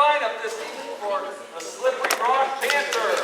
lineup this season for the Slippery Rock Panthers.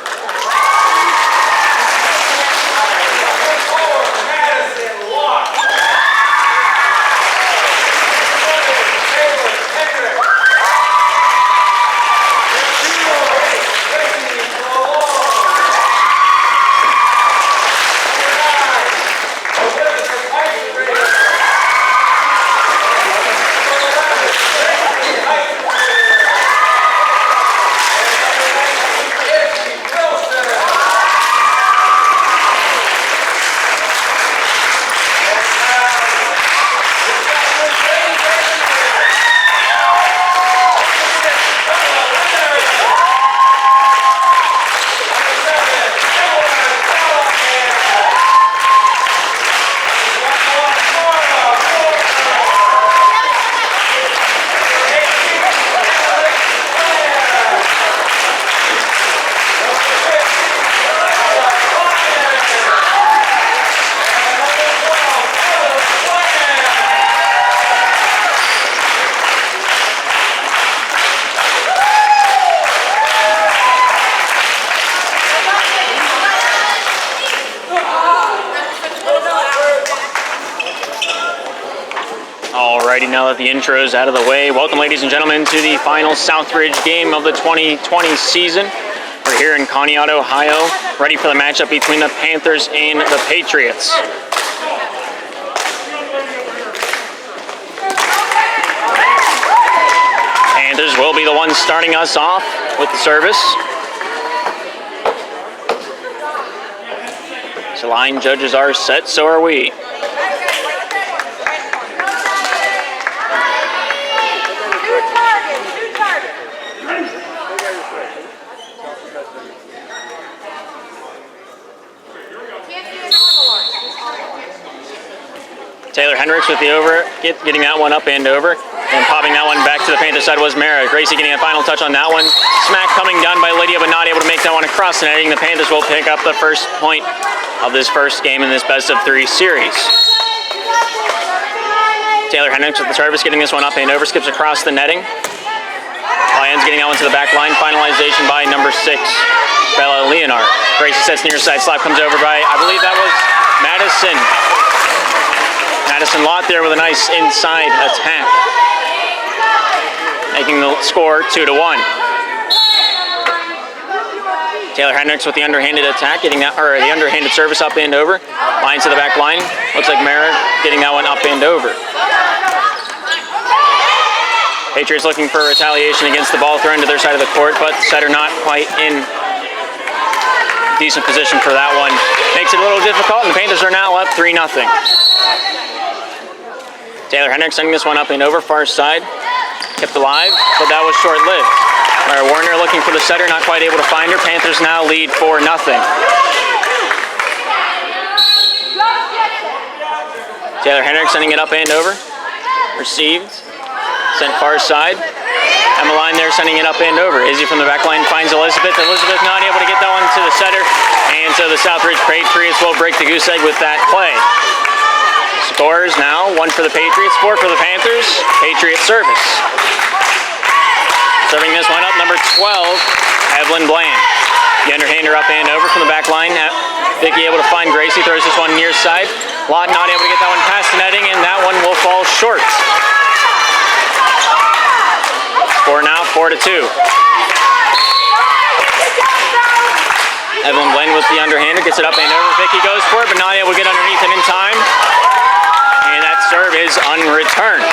Alrighty, now that the intro is out of the way, welcome ladies and gentlemen to the final Southridge game of the 2020 season. We're here in Conneaut, Ohio, ready for the matchup between the Panthers and the Patriots. Panthers will be the ones starting us off with the service. So line judges are set, so are we. Taylor Hendricks with the over, getting that one up and over, and popping that one back to the Panther side was Mara. Gracie getting a final touch on that one. Smack coming down by Lydia, but not able to make that one across the netting. The Panthers will pick up the first point of this first game in this best-of-3 series. Taylor Hendricks with the service, getting this one up and over, skips across the netting. Lyons getting that one to the back line. Finalization by number 6, Bella Leonard. Gracie sets near side, slap comes over by, I believe that was Madison. Madison Lott there with a nice inside attack, making the score 2-1. Taylor Hendricks with the underhanded attack, getting that, or the underhanded service up and over. Line to the back line. Looks like Mara getting that one up and over. Patriots looking for retaliation against the ball thrown to their side of the court, but setter not quite in decent position for that one. Makes it a little difficult, and the Panthers are now up 3-0. Taylor Hendricks sending this one up and over, far side. Kept alive, but that was short-lived. Warner looking for the setter, not quite able to find her. Panthers now lead 4-0. Taylor Hendricks sending it up and over. Received. Sent far side. Emmeline there sending it up and over. Izzy from the back line finds Elizabeth. Elizabeth not able to get that one to the setter. And so the Southridge Patriots will break the goose egg with that play. Scores now, 1 for the Patriots, 4 for the Panthers. Patriot service. Serving this one up, number 12, Evelyn Bland. The underhander up and over from the back line. Vicky able to find Gracie, throws this one near side. Lott not able to get that one past the netting, and that one will fall short. Score now, 4-2. Evelyn Bland with the underhander, gets it up and over. Vicky goes for it, but not able to get underneath it in time. And that serve is unreturned.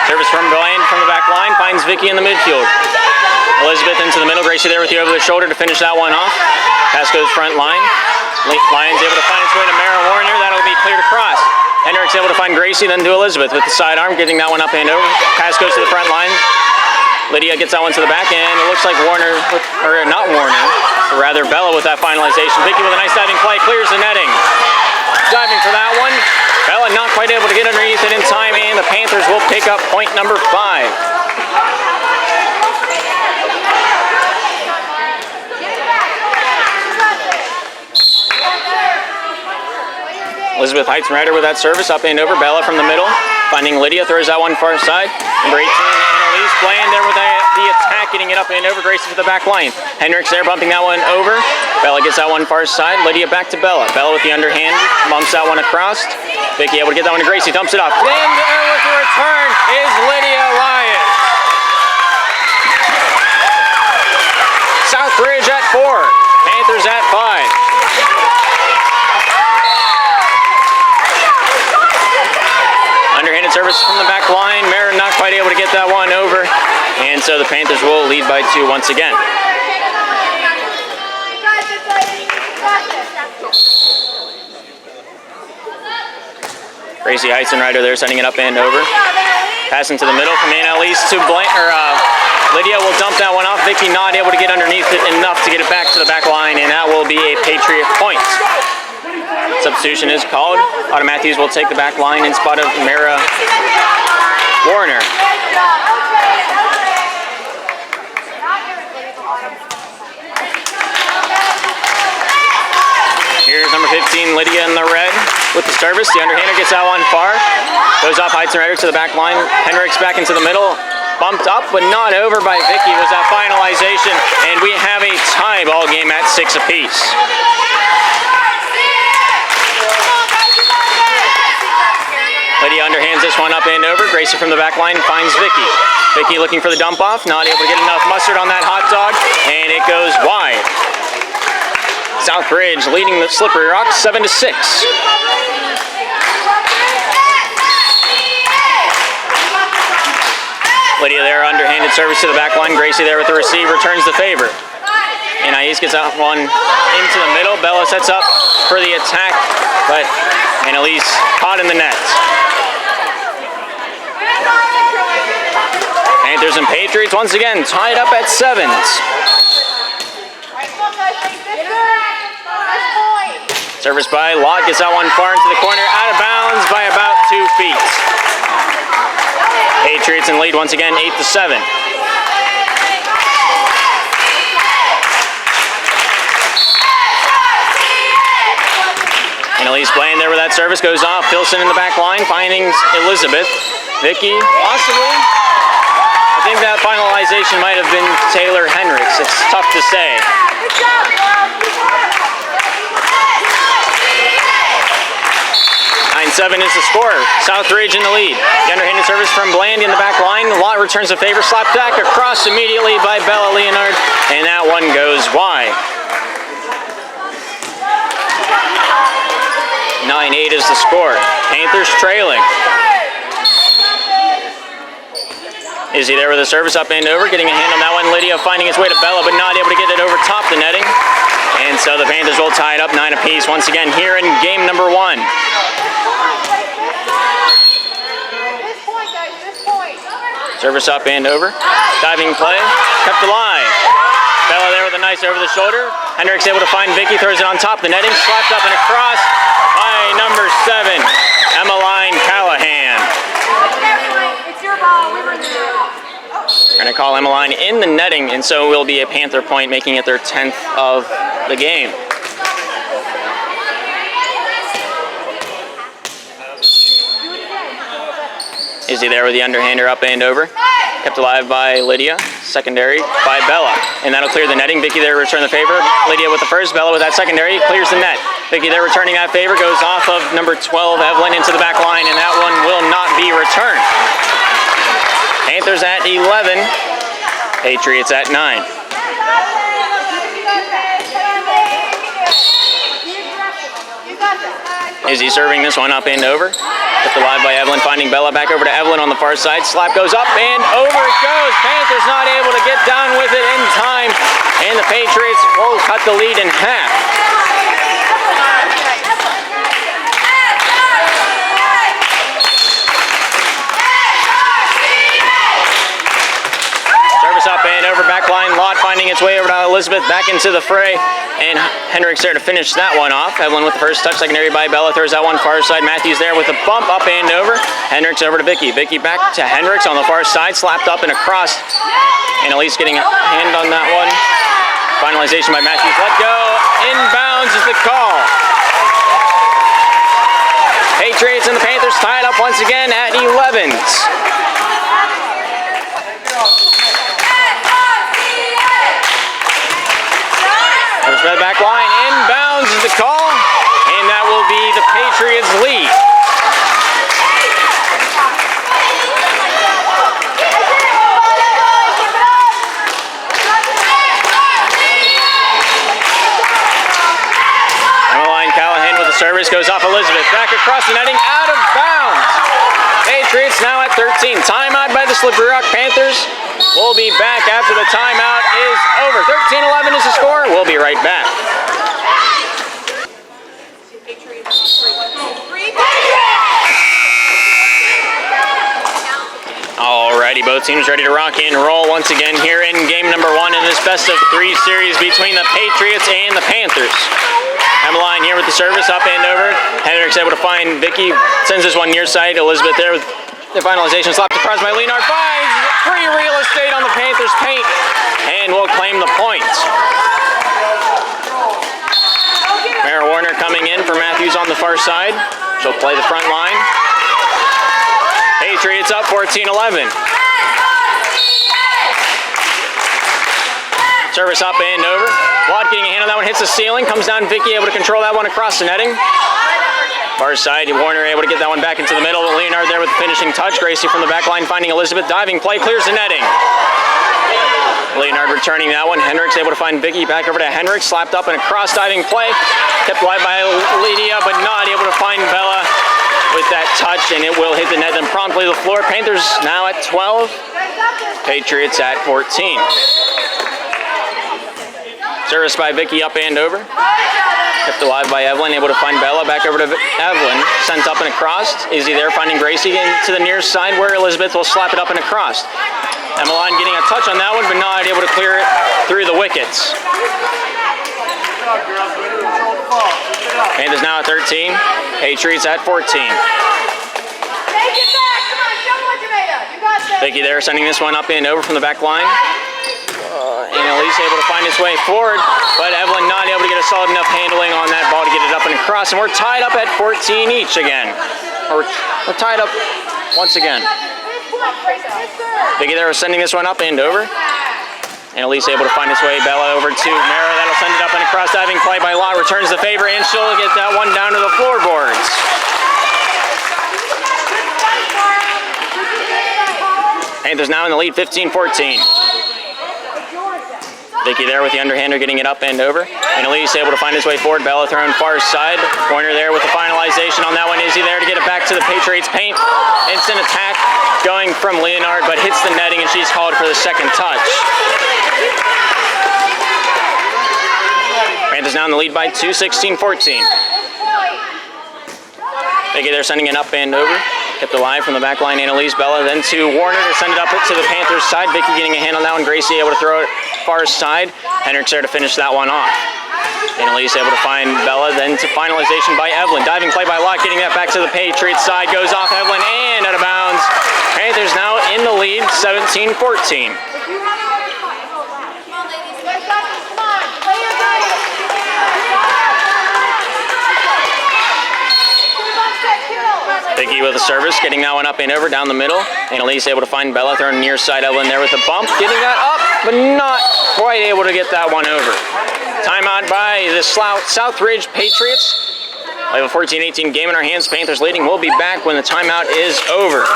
Service from Bland from the back line, finds Vicky in the midfield. Elizabeth into the middle, Gracie there with the over the shoulder to finish that one off. Pass goes front line. Lyons able to find its way to Mara Warner, that'll be cleared across. Hendricks able to find Gracie, then to Elizabeth with the sidearm, getting that one up and over. Pass goes to the front line. Lydia gets that one to the back end. It looks like Warner, or not Warner, but rather Bella with that finalization. Vicky with a nice diving play, clears the netting. Diving for that one. Bella not quite able to get underneath it in time, and the Panthers will pick up point number 5. Elizabeth Heights-Ryder with that service, up and over. Bella from the middle. finding Lydia, throws that one far side. Number 18, Annalise playing there with the attack, getting it up and over. Gracie to the back line. Hendricks there, bumping that one over. Bella gets that one far side. Lydia back to Bella. Bella with the underhand, bumps that one across. Vicky able to get that one to Gracie, dumps it off. And there with the return is Lydia Lyons. Southbridge at 4, Panthers at 5. Underhanded service from the back line. Mara not quite able to get that one over. And so the Panthers will lead by 2 once again. Gracie Heisenreiter there setting it up and over. Passing to the middle from Annalise to Lydia will dump that one off. Vicky not able to get underneath it enough to get it back to the back line, and that will be a Patriot point. Substitution is called. Autumn Matthews will take the back line in spot of Mara Warner. Here's number 15, Lydia in the red with the service. The underhander gets that one far. Goes off Heisenreiter to the back line. Hendricks back into the middle. Bumped up but not over by Vicky was that finalization. And we have a tie ball game at 6 apiece. Lydia underhands this one up and over. Gracie from the back line finds Vicky. Vicky looking for the dump off, not able to get enough mustard on that hot dog, and it goes wide. Southbridge leading the Slippery Rocks 7-6. Lydia there, underhanded service to the back line. Gracie there with the receive, returns the favor. Anais gets that one into the middle. Bella sets up for the attack, but Annalise caught in the net. Panthers and Patriots once again tied up at 7. Service by Lott gets that one far into the corner, out of bounds by about 2 feet. Patriots in lead once again, 8-7. Annalise playing there with that service, goes off. Filson in the back line, finding Elizabeth. Vicky, possibly. I think that finalization might have been Taylor Hendricks. It's tough to say. 9-7 is the score. Southbridge in the lead. The underhanded service from Bland in the back line. Lott returns the favor. Slapped back across immediately by Bella Leonard, and that one goes wide. 9-8 is the score. Panthers trailing. Izzy there with a service up and over, getting a hand on that one. Lydia finding its way to Bella, but not able to get it over top the netting. And so the Panthers will tie it up 9 apiece once again here in game number 1. Service up and over. Diving play, kept alive. Bella there with a nice over the shoulder. Hendricks able to find Vicky, throws it on top the netting, slapped up and across by number 7, Emmeline Callahan. It's your ball. We were there. We're going to call Emmeline in the netting, and so it will be a Panther point, making it their 10th of the game. Izzy there with the underhander up and over. Kept alive by Lydia. Secondary by Bella. And that'll clear the netting. Vicky there return the favor. Lydia with the first. Bella with that secondary. Clears the net. Vicky there returning that favor. Goes off of number 12, Evelyn, into the back line. And that one will not be returned. Panthers at 11. Patriots at 9. Izzy serving this one up and over. Kept alive by Evelyn, finding Bella. Back over to Evelyn on the far side. Slap goes up and over it goes. Panthers not able to get down with it in time. And the Patriots will cut the lead in half. Service up and over, back line. Lott finding its way over to Elizabeth, back into the fray. And Hendricks there to finish that one off. Evelyn with the first touch, secondary by Bella, throws that one far side. Matthews there with a bump up and over. Hendricks over to Vicky. Vicky back to Hendricks on the far side, slapped up and across. And Elise getting a hand on that one. Finalization by Matthews. Let go. Inbounds is the call. Patriots and the Panthers tied up once again at 11s. First by the back line, inbounds is the call, and that will be the Patriots' lead. Service goes off Elizabeth, back across the netting, out of bounds. Patriots now at 13. Timeout by the Slippery Rock Panthers. We'll be back after the timeout is over. 13-11 is the score. We'll be right back. Alrighty, both teams ready to rock and roll once again here in game number 1 in this best of 3 series between the Patriots and the Panthers. Emmeline here with the service, up and over. Hendricks able to find Vicky, sends this one near side. Elizabeth there with the finalization, slapped across by Leonard, finds free real estate on the Panthers' paint, and will claim the point. Mara Warner coming in for Matthews on the far side. She'll play the front line. Patriots up 14-11. Service up and over. Watt getting a hand on that one, hits the ceiling, comes down Vicky, able to control that one across the netting. Far side, Warner able to get that one back into the middle. Leonard there with the finishing touch. Gracie from the back line finding Elizabeth, diving play, clears the netting. Leonard returning that one. Hendricks able to find Vicky, back over to Hendricks, slapped up in a cross diving play. Kept wide by Lydia, but not able to find Bella with that touch, and it will hit the net and promptly the floor. Panthers now at 12, Patriots at 14. Service by Vicky, up and over. Kept alive by Evelyn, able to find Bella, back over to Evelyn. Sent up and across. Izzy there finding Gracie into the near side where Elizabeth will slap it up and across. Emmeline getting a touch on that one, but not able to clear it through the wickets. Panthers now at 13, Patriots at 14. Vicky there sending this one up and over from the back line. And Elise able to find its way forward, but Evelyn not able to get a solid enough handling on that ball to get it up and across, and we're tied up at 14 each again. We're tied up once again. Vicky there was sending this one up and over, and Elise able to find its way. Bella over to Mara, that'll send it up and across, diving play by Lott, returns the favor, and she'll get that one down to the floorboards. Panthers now in the lead, 15-14. Vicky there with the underhander, getting it up and over. And Elise able to find his way forward. Bella thrown far side. Warner there with the finalization on that one. Izzy there to get it back to the Patriots paint. Instant attack going from Leonard, but hits the netting, and she's called for the second touch. Panthers now in the lead by 2, 16-14. Vicky there sending it up and over. Kept alive from the back line, Annalise. Bella then to Warner to send it up to the Panthers side. Vicky getting a hand on that one. Gracie able to throw it far side. Hendricks there to finish that one off. Annalise able to find Bella, then to finalization by Evelyn. Diving play by Lott, getting that back to the Patriots side. Goes off Evelyn and out of bounds. Panthers now in the lead, 17-14. Vicky with a service, getting that one up and over down the middle. Annalise able to find Bella, throwing near side. Evelyn there with a bump, getting that up, but not quite able to get that one over. Timeout by the Southridge Patriots. We have a 14-18 game in our hands. Panthers leading. We'll be back when the timeout is over.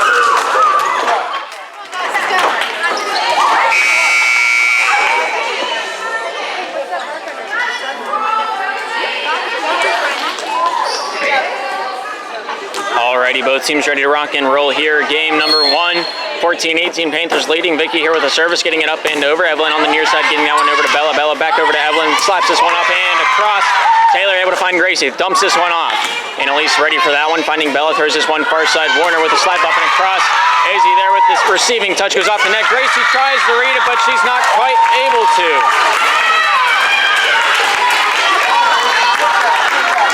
Alrighty, both teams ready to rock and roll here. Game number 1, 14-18, Panthers leading. Vicky here with a service, getting it up and over. Evelyn on the near side, getting that one over to Bella. Bella back over to Evelyn, slaps this one up and across. Taylor able to find Gracie, dumps this one off. And Elise ready for that one, finding Bella, throws this one far side. Warner with a slap up and across. Hazy there with this receiving touch, goes off the net. Gracie tries to read it, but she's not quite able to.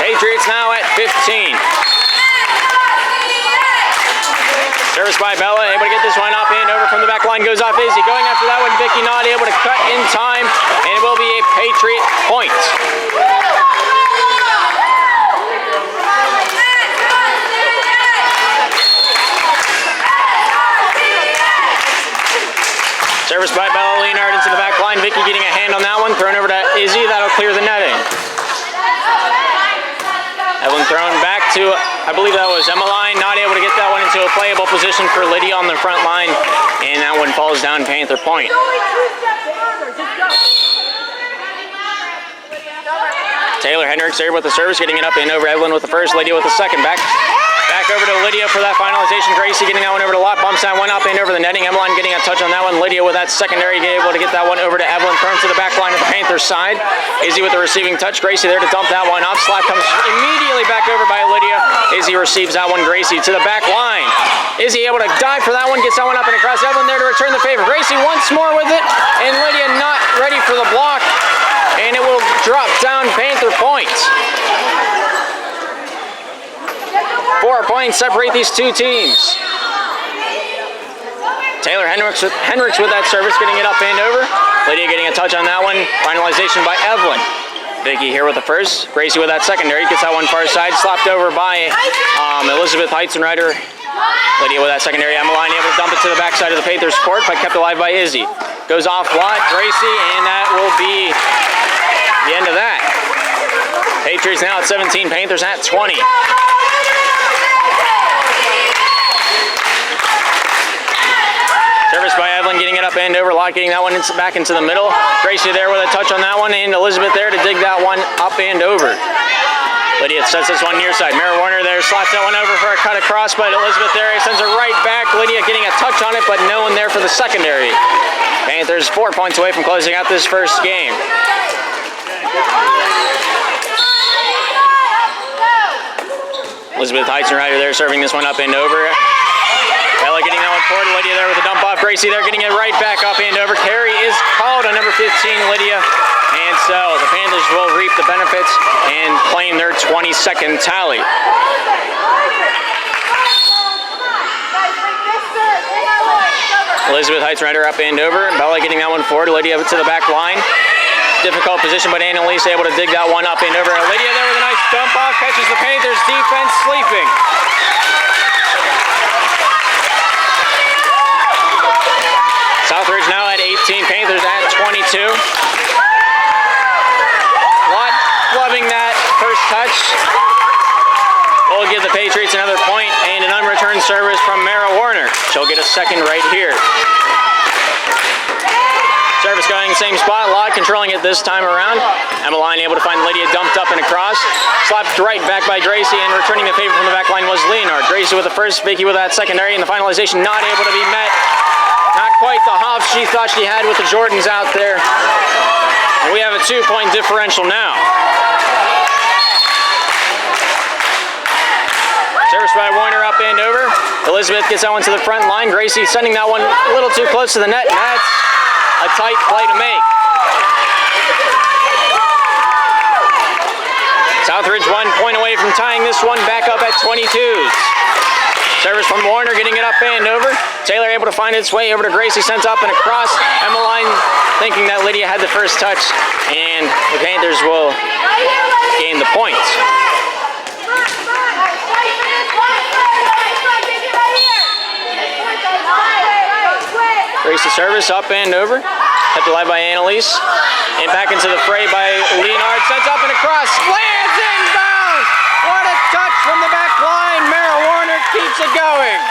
Patriots now at 15. Service by Bella, able to get this one up and over from the back line, goes off Izzy. Going after that one, Vicky not able to cut in time, and it will be a Patriot point. Service by Bella Leonard into the back line. Vicky getting a hand on that one. Thrown over to Izzy. That'll clear the netting. Evelyn thrown back to, I believe that was Emmeline. Not able to get that one into a playable position for Lydia on the front line. And that one falls down, Panther point. Taylor Hendricks there with the service, getting it up and over. Evelyn with the first, Lydia with the second. Back over to Lydia for that finalization. Gracie getting that one over to Lott, bumps that one up and over the netting. Emmeline getting a touch on that one. Lydia with that secondary, able to get that one over to Evelyn, thrown to the back line of the Panthers side. Izzy with the receiving touch. Gracie there to dump that one up. Slap comes immediately back over by Lydia. Izzy receives that one. Gracie to the back line. Izzy able to dive for that one, gets that one up and across. Evelyn there to return the favor. Gracie once more with it, and Lydia not ready for the block, and it will drop down Panther points. 4 points separate these two teams. Taylor Hendricks with that service, getting it up and over. Lydia getting a touch on that one. Finalization by Evelyn. Vicky here with the first. Gracie with that secondary. Gets that one far side. Slapped over by Elizabeth Heitzenreiter. Lydia with that secondary. Emmeline able to dump it to the backside of the Panthers court, but kept alive by Izzy. Goes off Lott, Gracie, and that will be the end of that. Patriots now at 17. Panthers at 20. Service by Evelyn, getting it up and over. Lott getting that one back into the middle. Gracie there with a touch on that one, and Elizabeth there to dig that one up and over. Lydia sets this one near side. Mara Warner there slaps that one over for a cut across, but Elizabeth there sends it right back. Lydia getting a touch on it, but no one there for the secondary. Panthers 4 points away from closing out this first game. Elizabeth Heitzenreiter there serving this one up and over. Bella getting that one forward. Lydia there with a dump off. Gracie there getting it right back up and over. Carry is called on number 15, Lydia. And so the Panthers will reap the benefits and claim their 22nd tally. Elizabeth Heitzenreiter up and over. Bella getting that one forward. Lydia to the back line. Difficult position, but Annalise able to dig that one up and over. Lydia there with a nice dump off. Catches the Panthers defense sleeping. Southridge now at 18, Panthers at 22. Lott loving that first touch. Will give the Patriots another point and an unreturned service from Mara Warner. She'll get a second right here. Service going in the same spot. Lott controlling it this time around. Emmeline able to find Lydia dumped up and across. Slapped right back by Gracie, and returning the favor from the back line was Leonard. Gracie with the first, Vicky with that secondary, and the finalization not able to be met. Not quite the hop she thought she had with the Jordans out there. And we have a 2-point differential now. Service by Warner up and over. Elizabeth gets that one to the front line. Gracie sending that one a little too close to the net. And that's a tight play to make. Southridge 1 point away from tying this one back up at 22s. Service from Warner, getting it up and over. Taylor able to find its way over to Gracie, sent up and across. Emmeline thinking that Lydia had the first touch, and the Panthers will gain the points. Gracie service up and over. Kept alive by Annalise. And back into the fray by Leonard. Sent up and across. Lands inbound! What a touch from the back line. Mara Warner keeps it going.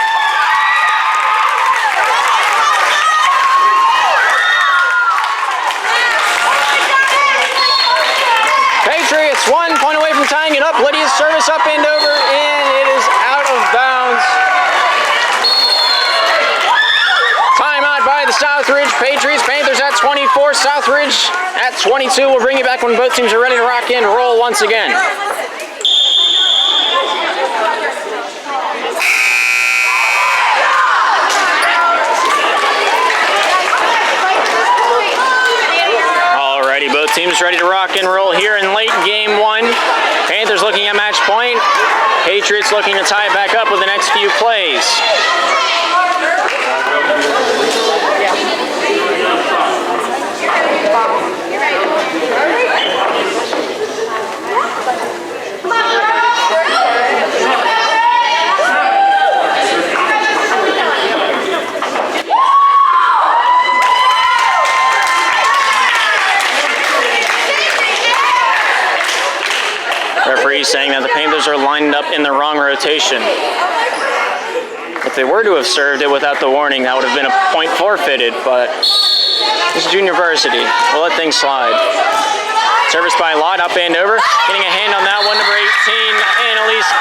Patriots 1 point away from tying it up. Lydia's service up and over, and it is out of bounds. Timeout by the Southridge Patriots. Panthers at 24, Southridge at 22. We'll bring you back when both teams are ready to rock and roll once again. Alrighty, both teams ready to rock and roll here in late game one. Panthers looking at match point. Patriots looking to tie it back up with the next few plays. indicating that the Panthers are lined up in the wrong rotation. If they were to have served it without the warning, that would have been a point forfeited, but this is junior varsity. We'll let things slide. Service by Lott, up and over. Getting a hand on that one, number 18, Annalise.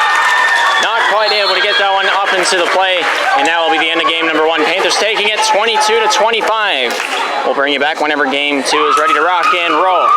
Not quite able to get that one up into the play, and that will be the end of game number 1. Panthers taking it 22-25. We'll bring you back whenever game 2 is ready to rock and roll.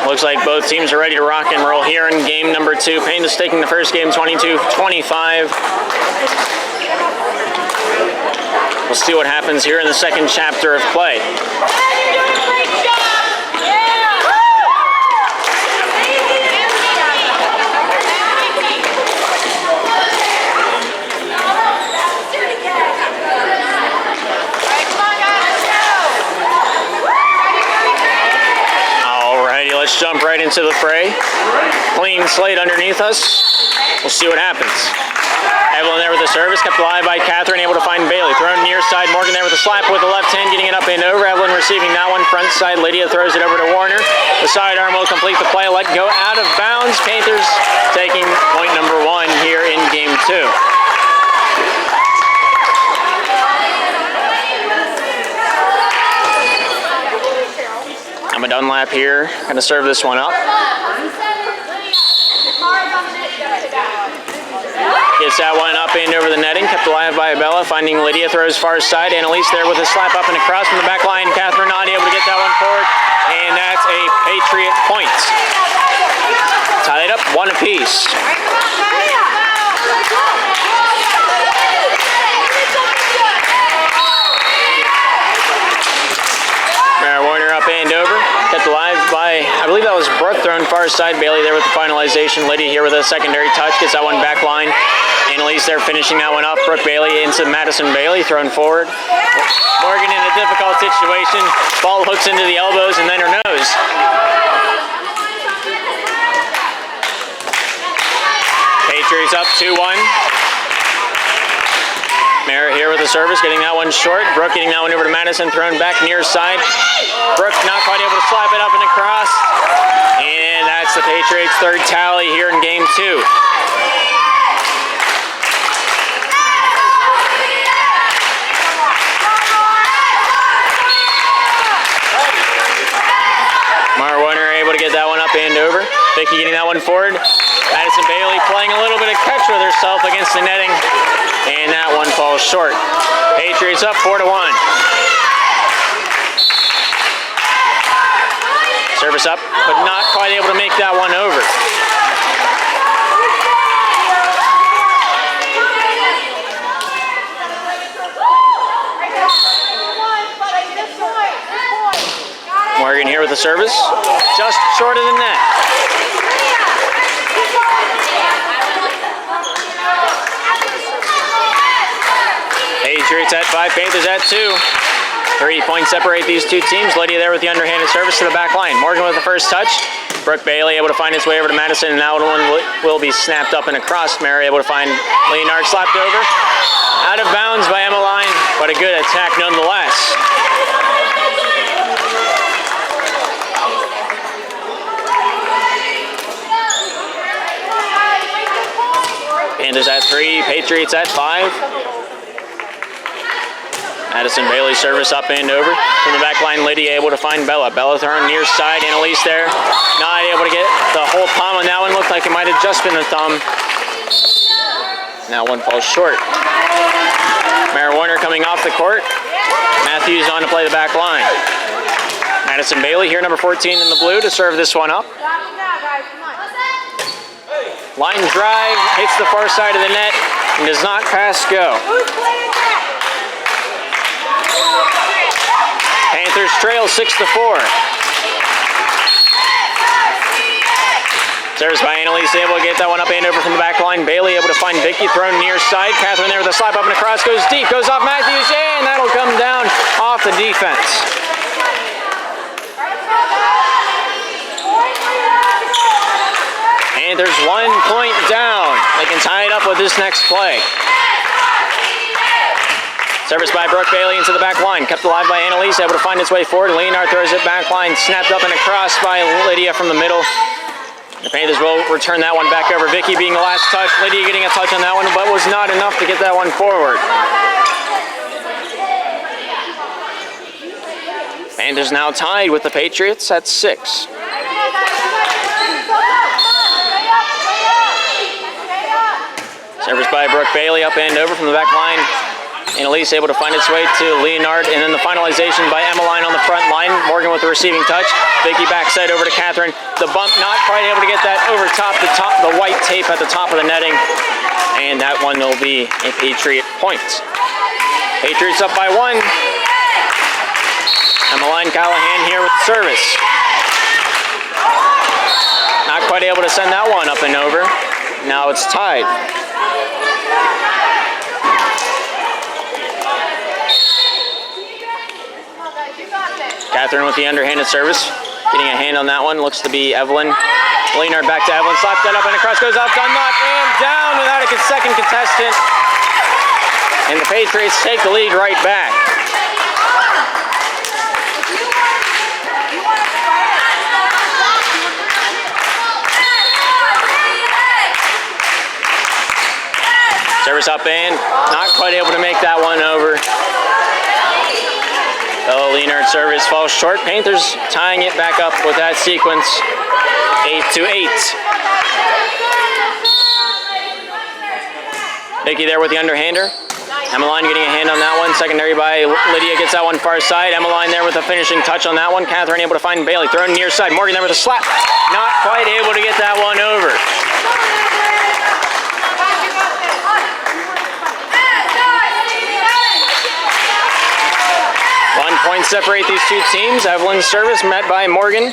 Looks like both teams are ready to rock and roll here in game number 2. Panthers taking the first game 22-25. We'll see what happens here in the second chapter of play. Let's jump right into the fray. Clean slate underneath us. We'll see what happens. Evelyn there with the service, kept alive by Catherine, able to find Bailey. Thrown near side, Morgan there with a slap with the left hand, getting it up and over. Evelyn receiving that one, front side. Lydia throws it over to Warner. The sidearm will complete the play, let go out of bounds. Panthers taking point number 1 here in game 2. Emma Dunlap here, going to serve this one up. Gets that one up and over the netting, kept alive by Bella, finding Lydia, throws far side. Annalise there with a slap up and across from the back line. Catherine not able to get that one forward, and that's a Patriot point. Tie it up, 1 apiece. Warner up and over, kept alive by, I believe that was Brooke, thrown far side. Bailey there with the finalization. Lydia here with a secondary touch, gets that one back line. Annalise there finishing that one up. Brooke Bailey into Madison Bailey, thrown forward. Morgan in a difficult situation. Ball hooks into the elbows and then her nose. Patriots up 2-1. Mara here with the service, getting that one short. Brooke getting that one over to Madison, thrown back near side. Brooke not quite able to slap it up and across. And that's the Patriots' 3rd tally here in game 2. Mara Warner able to get that one up and over. Vicky getting that one forward. Madison Bailey playing a little bit of catch with herself against the netting. And that one falls short. Patriots up 4-1. Service up, but not quite able to make that one over. Morgan here with the service, just short of the net. Patriots at 5, Panthers at 2. 3 points separate these two teams. Lydia there with the underhanded service to the back line. Morgan with the first touch. Brooke Bailey able to find its way over to Madison, and that one will be snapped up and across. Mary able to find Leonard slapped over. Out of bounds by Emmeline, but a good attack nonetheless. Panthers at 3, Patriots at 5. Madison Bailey service up and over. From the back line, Lydia able to find Bella. Bella thrown near side, Annalise there. Not able to get the whole palm on that one. Looked like it might have just been the thumb. Now one falls short. Mara Warner coming off the court. Matthews on to play the back line. Madison Bailey here, number 14 in the blue, to serve this one up. Line drive, hits the far side of the net, and does not pass go. Panthers trail 6-4. Service by Annalise, able to get that one up and over from the back line. Bailey able to find Vicky, thrown near side. Catherine there with a slap up and across, goes deep, goes off Matthews, and that'll come down off the defense. Panthers 1 point down. They can tie it up with this next play. Service by Brooke Bailey into the back line. Kept alive by Annalise, able to find its way forward. Leonard throws it back line, snapped up and across by Lydia from the middle. The Panthers will return that one back over. Vicky being the last touch. Lydia getting a touch on that one, but was not enough to get that one forward. Panthers now tied with the Patriots at 6. Service by Brooke Bailey, up and over from the back line. Annalise able to find its way to Leonard, and then the finalization by Emmeline on the front line. Morgan with the receiving touch. Vicky backside over to Catherine. The bump not quite able to get that over the white tape at the top of the netting. And that one will be a Patriot point. Patriots up by 1. Emmeline Callahan here with the service. Not quite able to send that one up and over. Now it's tied. Catherine with the underhanded service. Getting a hand on that one. Looks to be Evelyn. Leonard back to Evelyn. Slaps that up and across goes off. Dunlop and down without a second contestant. And the Patriots take the lead right back. Service up and not quite able to make that one over. Oh, Leonard service falls short. Panthers tying it back up with that sequence, 8-8. Vicky there with the underhander. Emmeline getting a hand on that one. Secondary by Lydia gets that one far side. Emmeline there with a finishing touch on that one. Catherine able to find Bailey. Thrown near side. Morgan there with a slap. Not quite able to get that one over. 1 point separate these two teams. Evelyn's service met by Morgan.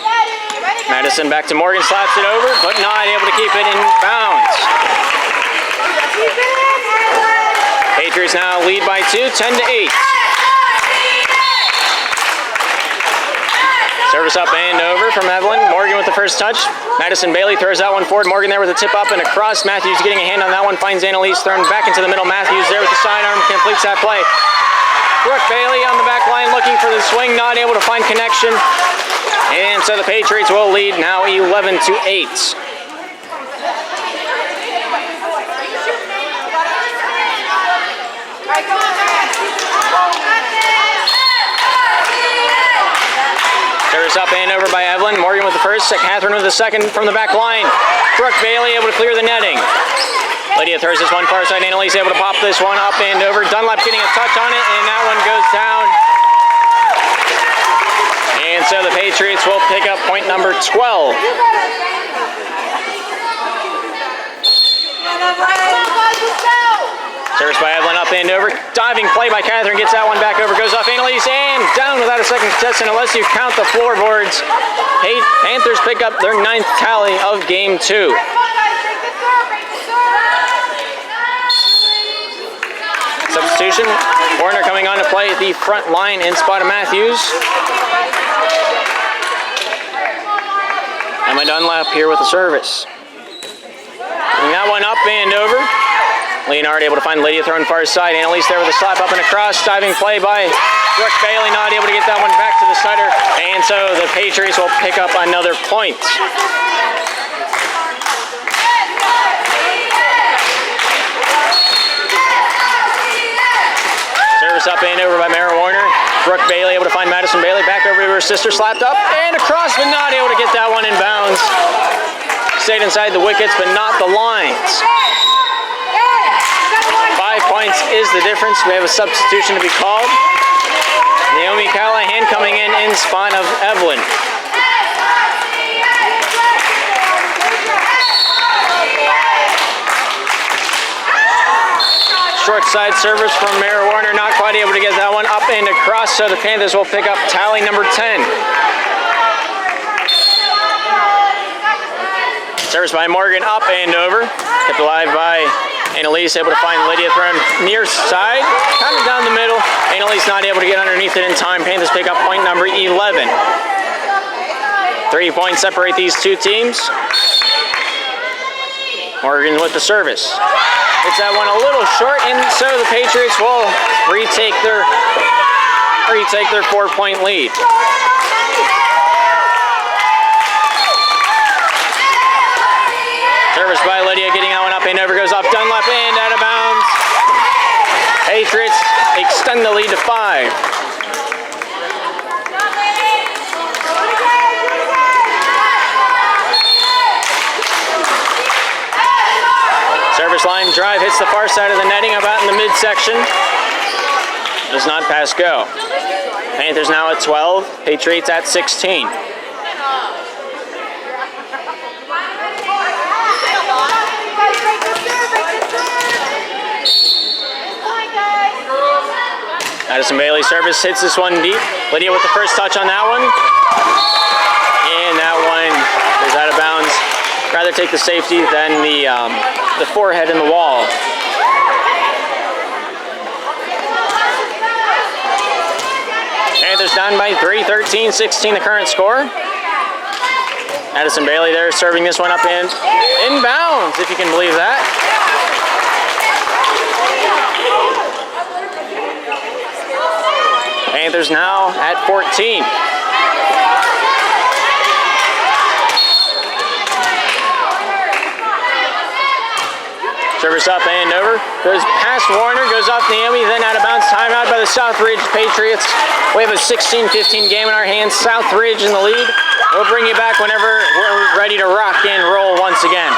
Madison back to Morgan, slaps it over, but not able to keep it in bounds. Patriots now lead by 2, 10-8. Service up and over from Evelyn. Morgan with the first touch. Madison Bailey throws that one forward. Morgan there with a tip up and across. Matthews getting a hand on that one. Finds Annalise, thrown back into the middle. Matthews there with the sidearm, completes that play. Brooke Bailey on the back line looking for the swing, not able to find connection. And so the Patriots will lead now 11-8. Service up and over by Evelyn. Morgan with the first, Catherine with the second from the back line. Brooke Bailey able to clear the netting. Lydia throws this one far side. Annalise able to pop this one up and over. Dunlap getting a touch on it, and that one goes down. And so the Patriots will pick up point number 12. Service by Evelyn up and over. Diving play by Catherine. Gets that one back over. Goes off Annalise and down without a second contestant unless you count the floorboards. Panthers pick up their 9th tally of game 2. Substitution. Warner coming on to play at the front line in spot of Matthews. Emma Dunlap here with the service. Bring that one up and over. Leonard able to find Lydia throwing far side. Annalise there with a slap up and across. Diving play by Brooke Bailey, not able to get that one back to the sider. And so the Patriots will pick up another point. Service up and over by Mara Warner. Brooke Bailey able to find Madison Bailey. Back over to her sister, slapped up and across, but not able to get that one in bounds. Stayed inside the wickets, but not the lines. 5 points is the difference. We have a substitution to be called. Naomi Callahan coming in spot of Evelyn. Short side service from Mara Warner, not quite able to get that one up and across, so the Panthers will pick up tally number 10. Service by Morgan up and over. Kept alive by Annalise, able to find Lydia thrown near side, kind of down the middle. Annalise not able to get underneath it in time. Panthers pick up point number 11. 3 points separate these two teams. Morgan with the service. Hits that one a little short, and so the Patriots will retake their 4-point lead. Service by Lydia, getting that one up and over, goes off Dunlap and out of bounds. Patriots extend the lead to 5. Service line drive hits the far side of the netting, about in the midsection. Does not pass go. Panthers now at 12, Patriots at 16. Addison Bailey service hits this one deep. Lydia with the first touch on that one. And that one is out of bounds. Rather take the safety than the forehead in the wall. Panthers down by 3, 13-16 the current score. Addison Bailey there serving this one up in bounds, if you can believe that. Panthers now at 14. Service up and over. Goes past Warner, goes off Naomi, then out of bounds. Timeout by the Southridge Patriots. We have a 16-15 game in our hands. Southridge in the lead. We'll bring you back whenever we're ready to rock and roll once again.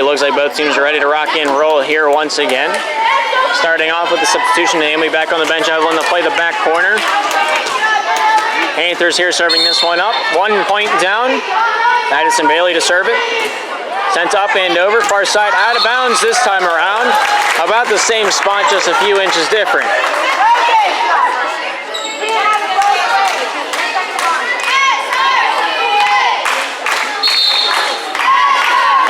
Looks like both teams are ready to rock and roll here once again. Starting off with the substitution, Naomi back on the bench, Evelyn to play the back corner. Panthers here serving this one up. 1 point down. Addison Bailey to serve it. Sent up and over, far side, out of bounds this time around. About the same spot, just a few inches different.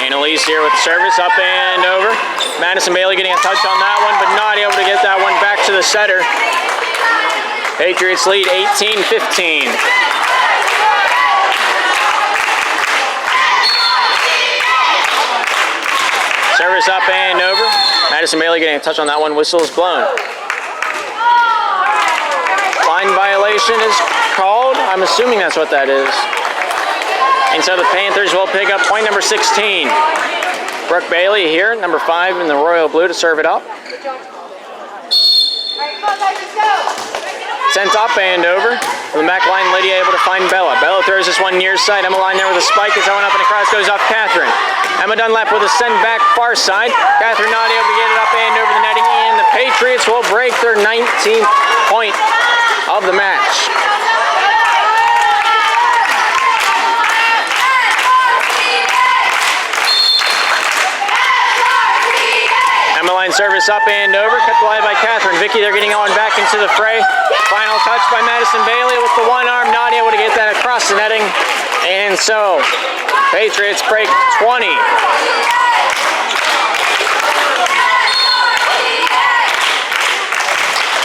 Annalise here with the service, up and over. Madison Bailey getting a touch on that one, but not able to get that one back to the setter. Patriots lead 18-15. Service up and over. Madison Bailey getting a touch on that one, whistle is blown. Line violation is called. I'm assuming that's what that is. And so the Panthers will pick up point number 16. Brooke Bailey here, number 5 in the royal blue to serve it up. Sent up and over. From the back line, Lydia able to find Bella. Bella throws this one near side. Emma line there with a spike. It's going up and across, goes off Catherine. Emma Dunlap with a send back far side. Catherine not able to get it up and over the netting. And the Patriots will break their 19th point of the match. Line service up and over, cut the line by Catherine. Vicky, they're getting on back into the fray. Final touch by Madison Bailey with the one arm, not able to get that across the netting. And so, Patriots break 20.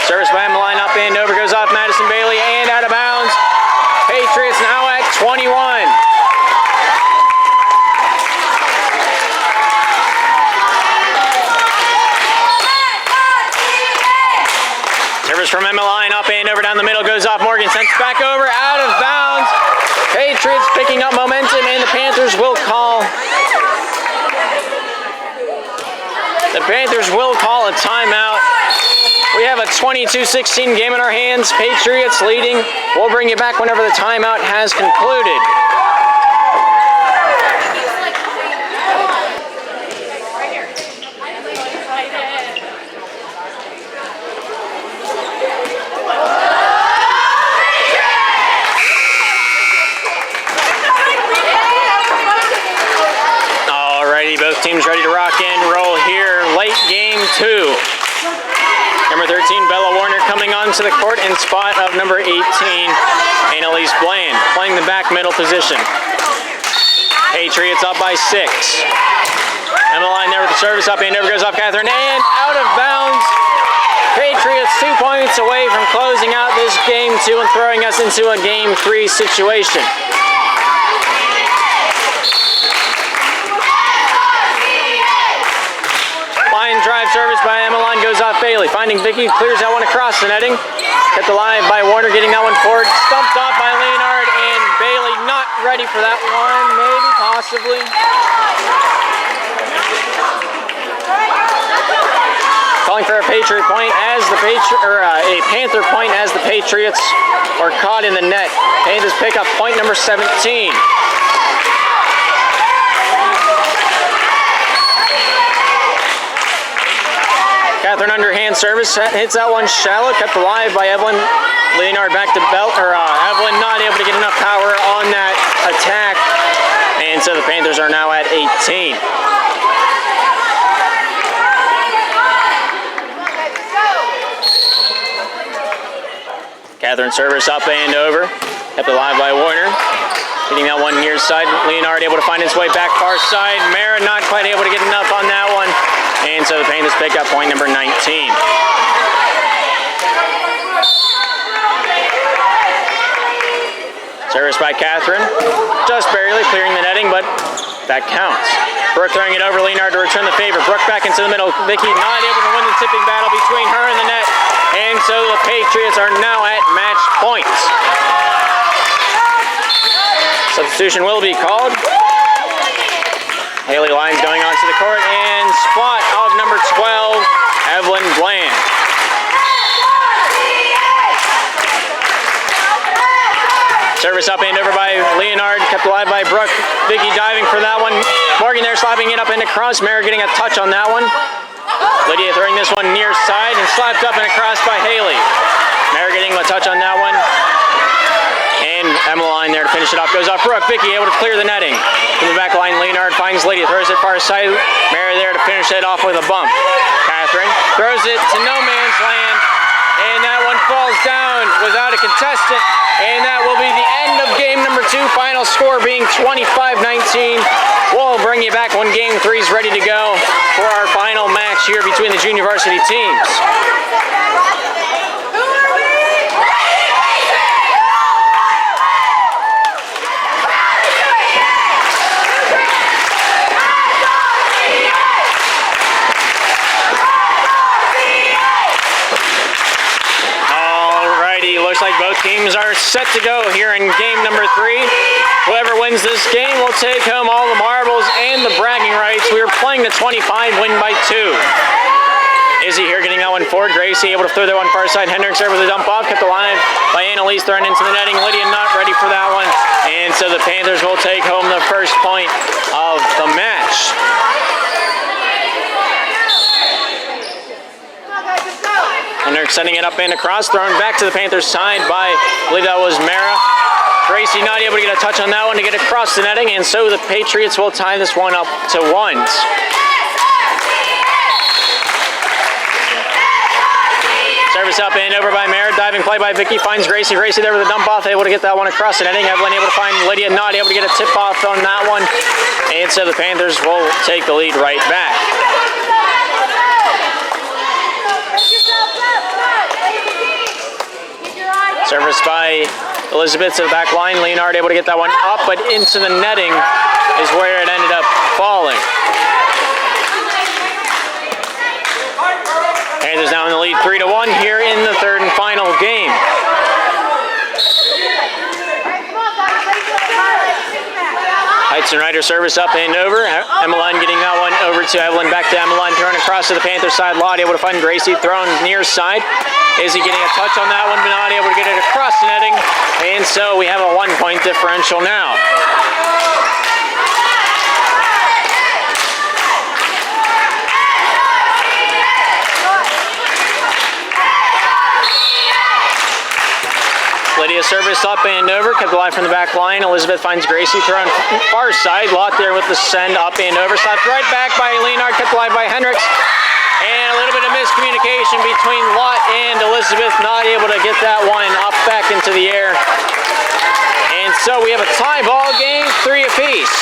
Service by Emmeline up and over, goes off Madison Bailey and out of bounds. Patriots now at 21. From Emmeline up and over down the middle, goes off Morgan, sends back over, out of bounds. Patriots picking up momentum, and the Panthers will call a timeout. We have a 22-16 game in our hands. Patriots leading. We'll bring you back whenever the timeout has concluded. Both teams ready to rock and roll here. Late game 2. Number 13, Bella Warner coming onto the court in spot of number 18, Annalise Bland, playing the back middle position. Patriots up by 6. Emmeline there with the service up and over, goes off Catherine and out of bounds. Patriots 2 points away from closing out this game 2 and throwing us into a game 3 situation. Line drive service by Emmeline goes off Bailey. Finding Vicky, clears that one across the netting. Kept alive by Warner, getting that one forward. Stumped off by Leonard and Bailey not ready for that one, maybe, possibly. Calling for a Patriot point as the a Panther point as the Patriots are caught in the net. Panthers pick up point number 17. Catherine underhand service hits that one shallow, kept alive by Evelyn. Leonard back to Evelyn not able to get enough power on that attack, and so the Panthers are now at 18. Catherine service up and over, kept alive by Warner. Hitting that one near side. Leonard able to find his way back far side. Mara not quite able to get enough on that one. And so the Panthers pick up point number 19. Service by Catherine. Just barely clearing the netting, but that counts. Brooke throwing it over Leonard to return the favor. Brooke back into the middle. Vicky not able to win the tipping battle between her and the net. And so the Patriots are now at match point. Substitution will be called. Haley Lyons going onto the court and spot of number 12, Evelyn Bland. Service up and over by Leonard, kept alive by Brooke. Vicky diving for that one. Morgan there slapping it up and across. Mara getting a touch on that one. Lydia throwing this one near side and slapped up and across by Haley. Mara getting a touch on that one. And Emmeline there to finish it off. Goes off Brooke. Vicky able to clear the netting. From the back line, Leonard finds Lydia. Throws it far side. Mara there to finish it off with a bump. Catherine throws it to no man's land. And that one falls down without a contestant. And that will be the end of game number 2. Final score being 25-19. We'll bring you back when game 3 is ready to go for our final match here between the junior varsity teams. Looks like both teams are set to go here in game number 3. Whoever wins this game will take home all the marbles and the bragging rights. We are playing the 25, win by 2. Izzy here getting that one forward. Gracie able to throw that one far side. Hendricks there with a dump off. Kept alive by Annalise, thrown into the netting. Lydia not ready for that one. And so the Panthers will take home the first point of the match. And they're setting it up and across, thrown back to the Panthers side by, I believe that was Mara. Gracie not able to get a touch on that one to get across the netting, and so the Patriots will tie this one up to 1s. Service up and over by Mara, diving play by Vicky, finds Gracie. Gracie there with a dump off, able to get that one across the netting. Evelyn able to find Lydia, not able to get a tip off on that one, and so the Panthers will take the lead right back. Service by Elizabeth to the back line. Leonard able to get that one up, but into the netting is where it ended up falling. Panthers now in the lead 3-1 here in the third and final game. Heights and Ryder service up and over. Emmeline getting that one over to Evelyn. Back to Emmeline, thrown across to the Panther side. Lottie able to find Gracie, thrown near side. Izzy getting a touch on that one, but not able to get it across the netting. And so we have a 1-point differential now. Lydia service up and over, kept alive from the back line. Elizabeth finds Gracie, thrown far side. Lot there with the send up and over. Slapped right back by Leonard, kept alive by Hendricks. And a little bit of miscommunication between Lot and Elizabeth, not able to get that one up back into the air. And so we have a tie ball game, 3 apiece.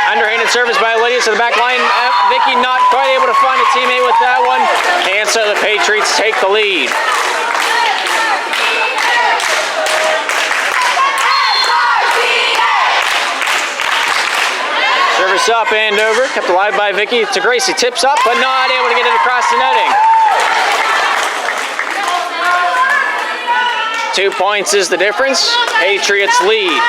Underhanded service by Lydia to the back line. Vicky not quite able to find a teammate with that one. And so the Patriots take the lead. Service up and over. Kept alive by Vicky to Gracie. Tips up, but not able to get it across the netting. 2 points is the difference. Patriots lead.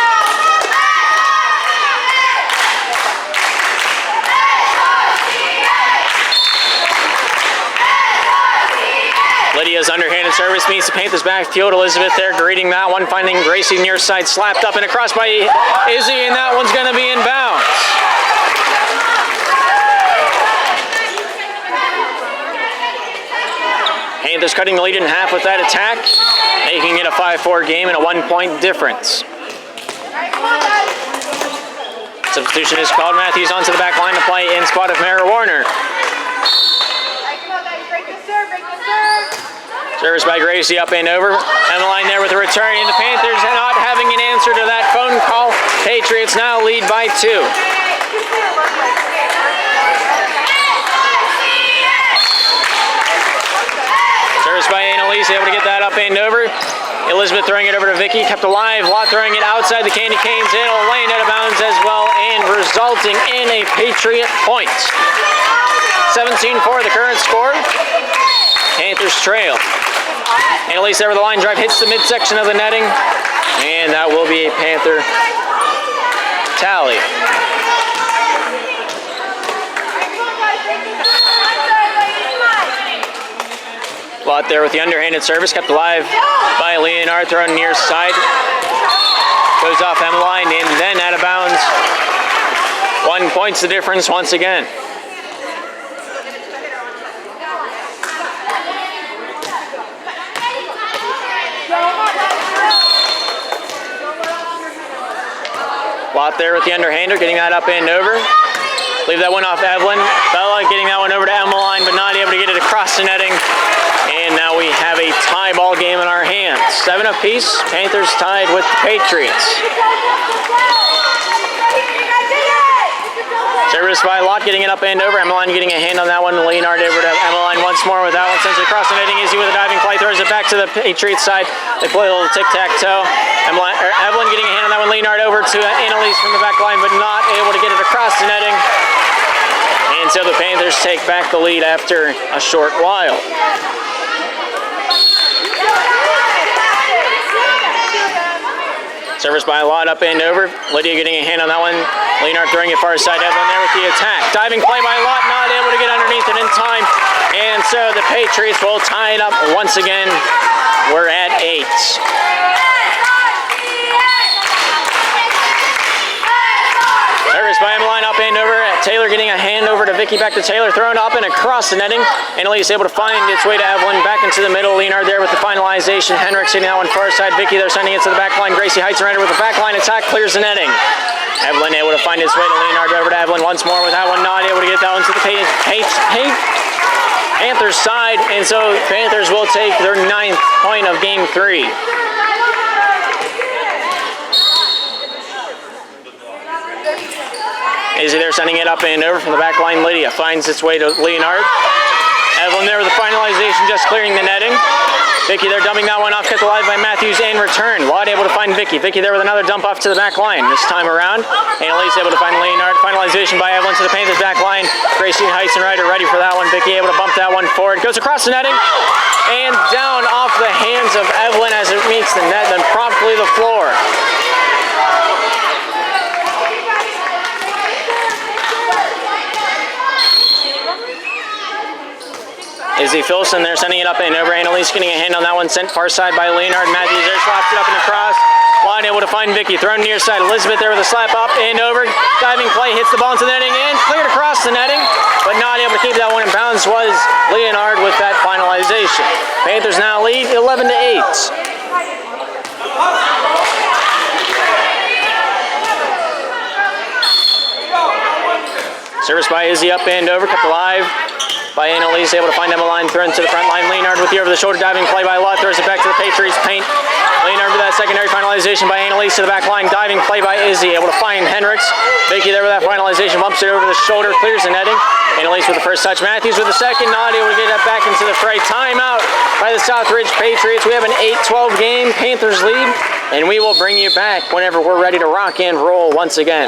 Lydia's underhanded service meets the Panthers backfield. Elizabeth there greeting that one, finding Gracie near side, slapped up and across by Izzy, and that one's going to be in bounds. Panthers cutting the lead in half with that attack, making it a 5-4 game and a 1-point difference. Substitution is called. Matthews onto the back line to play in spot of Mara Warner. Service by Gracie up and over. Emmeline there with a return, and the Panthers not having an answer to that phone call. Patriots now lead by 2. Service by Annalise, able to get that up and over. Elizabeth throwing it over to Vicky, kept alive. Lott throwing it outside the candy canes, in, laying out of bounds as well, and resulting in a Patriot point. 17-4 the current score. Panthers trail. Annalise there with the line drive, hits the midsection of the netting, and that will be a Panther tally. Lott there with the underhanded service, kept alive by Leonard, thrown near side. Goes off Emmeline and then out of bounds. 1 point's the difference once again. Lott there with the underhander, getting that up and over. Leave that one off Evelyn. Bella getting that one over to Emmeline, but not able to get it across the netting. And now we have a tie ball game in our hands. 7 apiece. Panthers tied with the Patriots. Service by Lott, getting it up and over. Emmeline getting a hand on that one. Leonard over to Emmeline once more with that one. Sends it across the netting. Izzy with a diving play. Throws it back to the Patriots side. They play a little tic-tac-toe. Evelyn getting a hand on that one. Leonard over to Annalise from the back line, but not able to get it across the netting. And so the Panthers take back the lead after a short while. Service by Lott up and over. Lydia getting a hand on that one. Leonard throwing it far side. Evelyn there with the attack. Diving play by Lott, not able to get underneath it in time. And so the Patriots will tie it up once again. We're at 8. Service by Emmeline up and over. Taylor getting a hand over to Vicky, back to Taylor, thrown up and across the netting. Annalise able to find its way to Evelyn, back into the middle. Leonard there with the finalization. Henrik hitting that one far side. Vicky there sending it to the back line. Gracie Heights around with the back line attack, clears the netting. Evelyn able to find its way to Leonard, over to Evelyn once more with that one, not able to get that one to the Panthers side, and so Panthers will take their 9th point of game 3. Izzy there sending it up and over from the back line. Lydia finds its way to Leonard. Evelyn there with the finalization, just clearing the netting. Vicky there dumping that one off, kept alive by Matthews in return. Lott able to find Vicky. Vicky there with another dump off to the back line. This time around, Annalise able to find Leonard. Finalization by Evelyn to the Panthers back line. Gracie Heisenreiter ready for that one. Vicky able to bump that one forward. Goes across the netting and down off the hands of Evelyn as it meets the net, then promptly the floor. Izzy Filson there sending it up and over. Annalise getting a hand on that one, sent far side by Leonard. Matthews there slaps it up and across. Lott able to find Vicky, thrown near side. Elizabeth there with a slap up and over. Diving play, hits the ball into the netting and cleared across the netting, but not able to keep that one in bounds was Leonard with that finalization. Panthers now lead 11-8. Service by Izzy up and over, kept alive by Annalise, able to find Emmeline, thrown to the front line. Leonard with the over-the-shoulder diving play by Law, throws it back to the Patriots paint. Leonard with that secondary finalization by Annalise to the back line, diving play by Izzy, able to find Hendricks. Vicky there with that finalization, bumps it over the shoulder, clears the netting. Annalise with the first touch, Matthews with the second, not able to get that back into the fray. Timeout by the Southridge Patriots. We have an 8-12 game, Panthers lead, and we will bring you back whenever we're ready to rock and roll once again.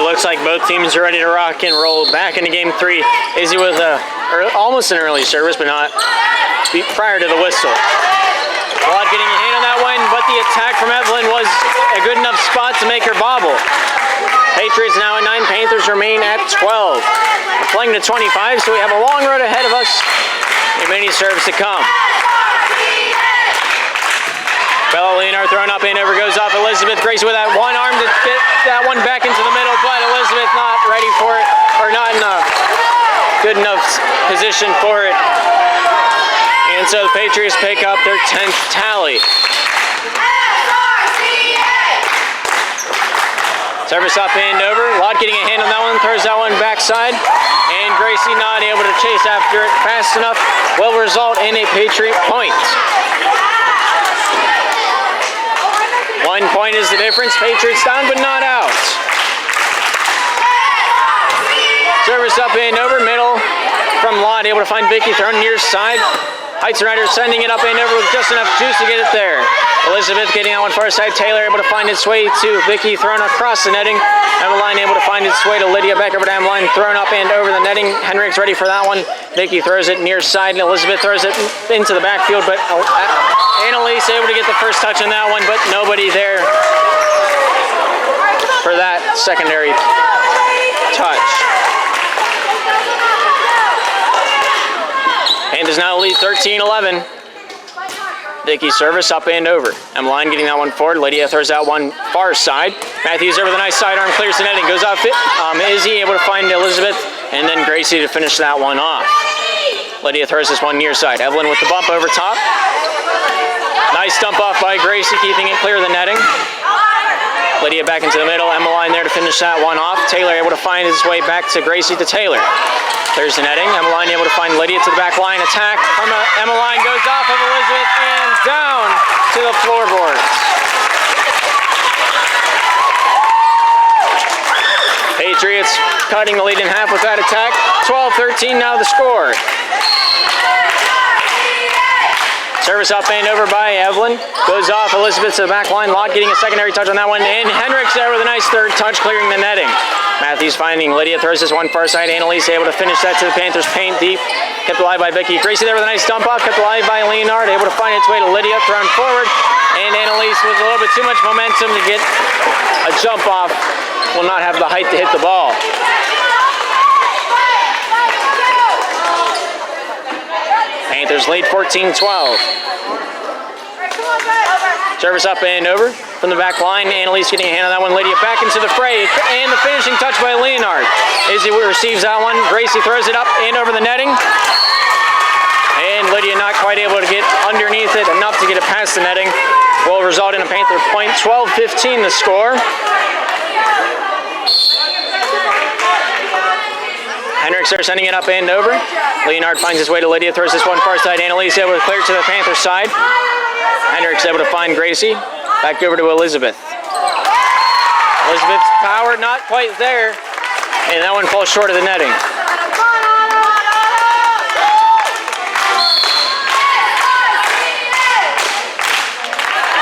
Looks like both teams are ready to rock and roll. Back into game 3. Izzy with almost an early service, but not prior to the whistle. Watt getting a hand on that one, but the attack from Evelyn was a good enough spot to make her bobble. Patriots now at 9, Panthers remain at 12. We're playing to 25, so we have a long road ahead of us. And many serves to come. Bella Leonard thrown up and over, goes off Elizabeth Gracie with that one arm to get that one back into the middle, but Elizabeth not ready for it, or not in a good enough position for it. And so the Patriots pick up their 10th tally. Service up and over. Lott getting a hand on that one, throws that one backside. And Gracie not able to chase after it fast enough will result in a Patriot point. 1 point is the difference. Patriots down, but not out. Service up and over, middle from Lott, able to find Vicky, thrown near side. Heights Rider sending it up and over with just enough juice to get it there. Elizabeth getting that one far side. Taylor able to find its way to Vicky, thrown across the netting. Emmeline able to find its way to Lydia, back over to Emmeline, thrown up and over the netting. Henrik's ready for that one. Vicky throws it near side, and Elizabeth throws it into the backfield, but Annalise able to get the first touch on that one, but nobody there for that secondary touch. Panthers now lead 13-11. Vicky service up and over. Emmeline getting that one forward. Lydia throws that one far side. Matthews over the nice sidearm, clears the netting, goes off it. Izzy able to find Elizabeth, and then Gracie to finish that one off. Lydia throws this one near side. Evelyn with the bump over top. Nice dump off by Gracie, keeping it clear of the netting. Lydia back into the middle. Emmeline there to finish that one off. Taylor able to find his way back to Gracie to Taylor. There's the netting. Emmeline able to find Lydia to the back line. Attack from Emmeline, goes off of Elizabeth and down to the floorboards. Patriots cutting the lead in half with that attack. 12-13 now the score. Service up and over by Evelyn. Goes off Elizabeth to the back line. Lott getting a secondary touch on that one. And Hendricks there with a nice third touch, clearing the netting. Matthews finding Lydia, throws this one far side. Annalise able to finish that to the Panthers paint deep. Kept alive by Vicky. Gracie there with a nice dump off. Kept alive by Leonard. Able to find its way to Lydia. Thrown forward. And Annalise with a little bit too much momentum to get a jump off. Will not have the height to hit the ball. Panthers lead 14-12. Service up and over from the back line. Annalise getting a hand on that one. Lydia back into the fray. And the finishing touch by Leonard. Izzy receives that one. Gracie throws it up and over the netting. And Lydia not quite able to get underneath it enough to get it past the netting. Will result in a Panther point. 12-15 the score. Hendricks are sending it up and over. Leonard finds his way to Lydia, throws this one far side. Annalise able to clear to the Panther side. Hendricks able to find Gracie. Back over to Elizabeth. Elizabeth's power not quite there. And that one falls short of the netting.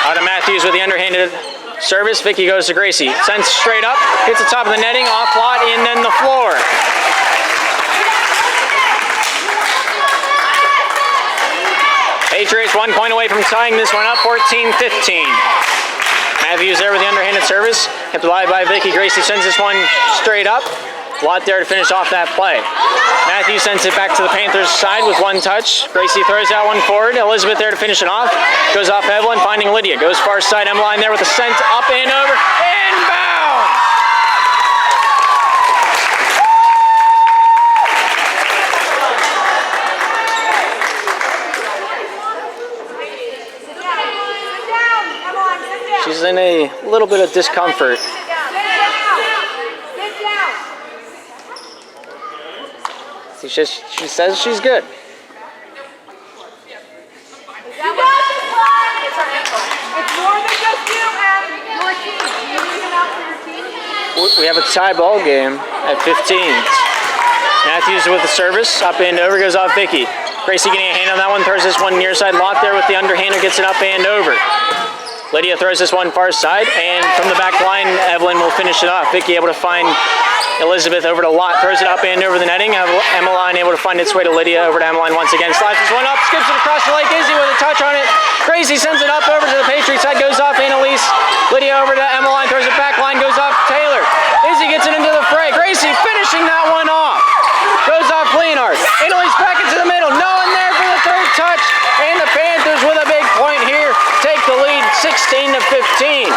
Out of Matthews with the underhanded service. Vicky goes to Gracie. Sends straight up. Hits the top of the netting. Off lot and then the floor. Patriots 1 point away from tying this one up, 14-15. Matthews there with the underhanded service. Kept alive by Vicky. Gracie sends this one straight up. Lot there to finish off that play. Matthews sends it back to the Panthers side with one touch. Gracie throws that one forward. Elizabeth there to finish it off. Goes off Evelyn, finding Lydia. Goes far side. Emmeline there with a sent up and over. Inbound! She's in a little bit of discomfort. She says she's good. It's more than just you and your team. You leaving out for your team? We have a tie ball game at 15. Matthews with the service. Up and over goes off Vicky. Gracie getting a hand on that one. Throws this one near side. Lot there with the underhander. Gets it up and over. Lydia throws this one far side. And from the back line, Evelyn will finish it off. Vicky able to find Elizabeth over to Lot, throws it up and over the netting. Emmeline able to find its way to Lydia, over to Emmeline once again. Slides this one up, skips it across the lake. Izzy with a touch on it. Gracie sends it up over to the Patriots side, goes off Annalise. Lydia over to Emmeline, throws it back line, goes off Taylor. Izzy gets it into the fray. Gracie finishing that one off. Goes off Leonard. Annalise back into the middle. No one there for the third touch. And the Panthers with a big point here take the lead 16 to 15.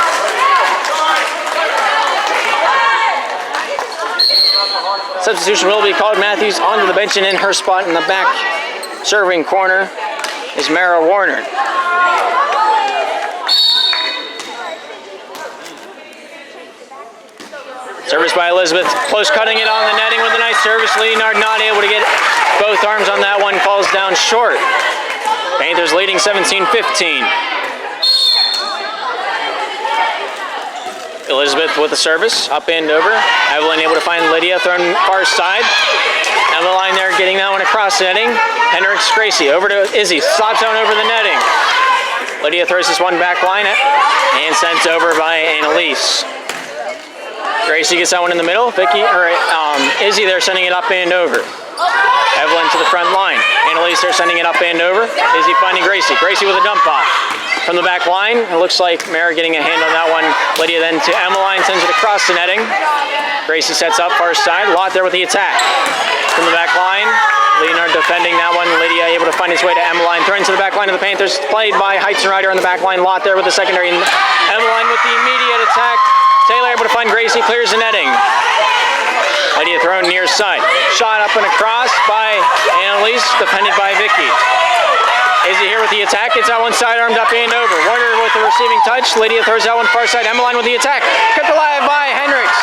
Substitution will be called. Matthews onto the bench, and in her spot in the back serving corner is Mara Warner. Service by Elizabeth, close cutting it on the netting with a nice service. Leonard not able to get both arms on that one, falls down short. Panthers leading 17-15. Elizabeth with the service, up and over. Evelyn able to find Lydia, thrown far side. Emmeline there getting that one across the netting. Hendricks, Gracie, over to Izzy, slot zone over the netting. Lydia throws this one back line and sent over by Annalise. Gracie gets that one in the middle. Izzy there sending it up and over. Evelyn to the front line. Annalise there sending it up and over. Izzy finding Gracie. Gracie with a dump off. From the back line, it looks like Mara getting a hand on that one. Lydia then to Emmeline, sends it across the netting. Gracie sets up far side. Lot there with the attack. From the back line, Leonard defending that one. Lydia able to find its way to Emmeline. Thrown to the back line of the Panthers. Played by Heightenrider on the back line. Lot there with the secondary. Emmeline with the immediate attack. Taylor able to find Gracie. Clears the netting. Lydia thrown near side. Shot up and across by Annalise. Defended by Vicky. Izzy here with the attack, gets that one sidearmed up and over. Warner with the receiving touch. Lydia throws that one far side. Emmeline with the attack. Kept alive by Hendricks.